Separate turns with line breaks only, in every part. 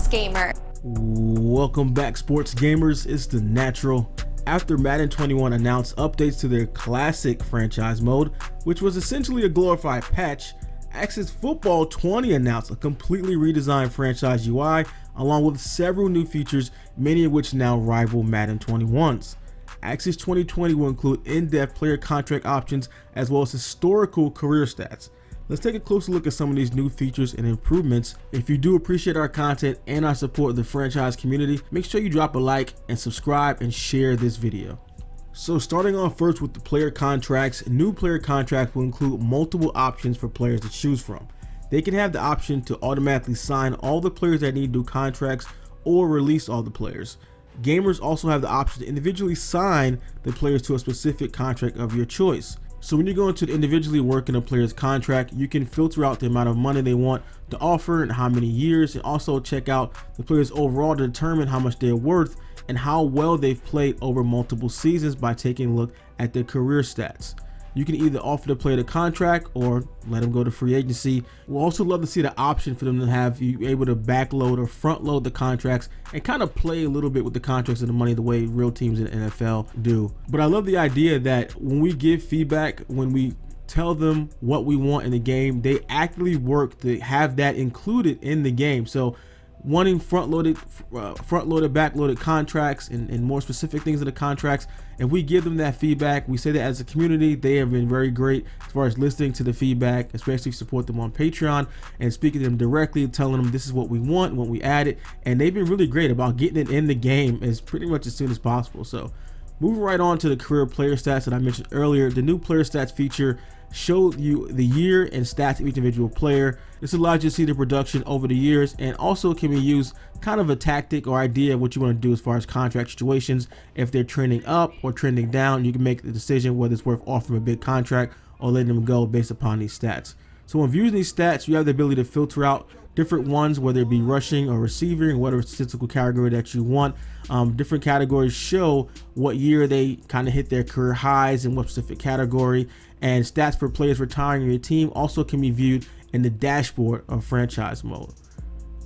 sports gamer.
Welcome back, sports gamers. It's the Natural. After Madden 21 announced updates to their classic franchise mode, which was essentially a glorified patch, Axis Football 20 announced a completely redesigned franchise UI along with several new features, many of which now rival Madden 21's. Axis 2020 will include in-depth player contract options as well as historical career stats. Let's take a closer look at some of these new features and improvements. If you do appreciate our content and our support of the franchise community, make sure you drop a like and subscribe and share this video. So starting off first with the player contracts, new player contracts will include multiple options for players to choose from. They can have the option to automatically sign all the players that need new contracts or release all the players. Gamers also have the option to individually sign the players to a specific contract of your choice. So when you go into individually working a player's contract, you can filter out the amount of money they want to offer and how many years, and also check out the players overall to determine how much they're worth and how well they've played over multiple seasons by taking a look at their career stats. You can either offer the player the contract or let them go to free agency. We'll also love to see the option for them to have you able to backload or front load the contracts and kind of play a little bit with the contracts and the money the way real teams in the NFL do. But I love the idea that when we give feedback, when we tell them what we want in the game, they actively work to have that included in the game. So wanting front-loaded, back-loaded contracts and more specific things in the contracts, if we give them that feedback, we say that as a community, they have been very great as far as listening to the feedback, especially if you support them on Patreon and speaking to them directly, telling them this is what we want, what we added, and they've been really great about getting it in the game as pretty much as soon as possible. So moving right on to the career player stats that I mentioned earlier, the new player stats feature showed you the year and stats of each individual player. This allows you to see the production over the years and also can be used kind of a tactic or idea of what you want to do as far as contract situations. If they're trending up or trending down, you can make the decision whether it's worth offering a big contract or letting them go based upon these stats. So when viewing these stats, you have the ability to filter out different ones, whether it be rushing or receiving, whatever statistical category that you want. Different categories show what year they kind of hit their career highs in what specific category, and stats for players retiring in your team also can be viewed in the dashboard of franchise mode.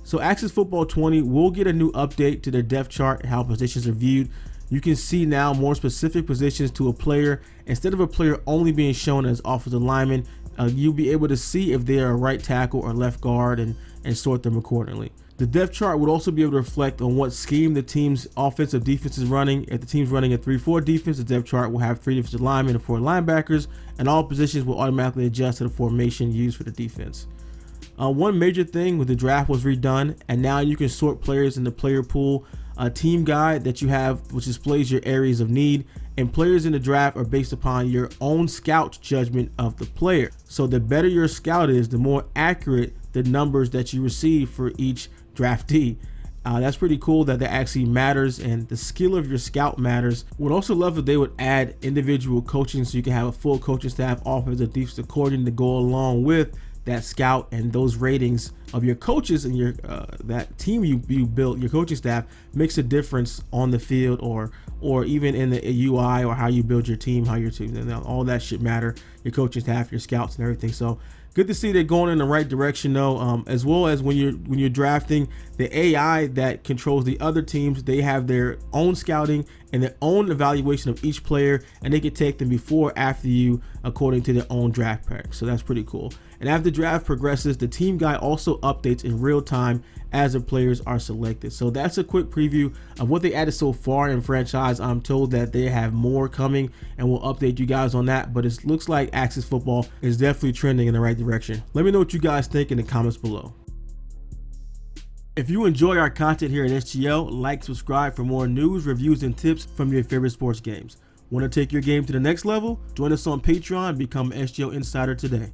So Axis Football 20 will get a new update to their depth chart and how positions are viewed. You can see now more specific positions to a player. Instead of a player only being shown as offensive lineman, you'll be able to see if they are a right tackle or left guard and sort them accordingly. The depth chart would also be able to reflect on what scheme the team's offensive defense is running. If the team's running a 3-4 defense, the depth chart will have 3 defensive linemen and 4 linebackers, and all positions will automatically adjust to the formation used for the defense. One major thing with the draft was redone, and now you can sort players in the player pool. A team guide that you have which displays your areas of need, and players in the draft are based upon your own scout judgment of the player. So the better your scout is, the more accurate the numbers that you receive for each draftee. That's pretty cool that actually matters, and the skill of your scout matters. Would also love if they would add individual coaching so you can have a full coaching staff, offensive, defensive coordinator to go along with that scout, and those ratings of your coaches and your that team you built, your coaching staff, makes a difference on the field or even in the UI or how you build your team, how your team, and all that should matter. Your coaching staff, your scouts, and everything. So good to see they're going in the right direction though. As well as when you're drafting, the AI that controls the other teams, they have their own scouting and their own evaluation of each player, and they can take them before, after you, according to their own draft pick. So that's pretty cool. And as the draft progresses, the team guide also updates in real time as the players are selected. So that's a quick preview of what they added so far in franchise. I'm told that they have more coming, and we'll update you guys on that, but it looks like Axis Football is definitely trending in the right direction. Let me know what you guys think in the comments below. If you enjoy our content here at SGL, like, subscribe for more news, reviews, and tips from your favorite sports games. Want to take your game to the next level? Join us on Patreon and become SGL Insider today.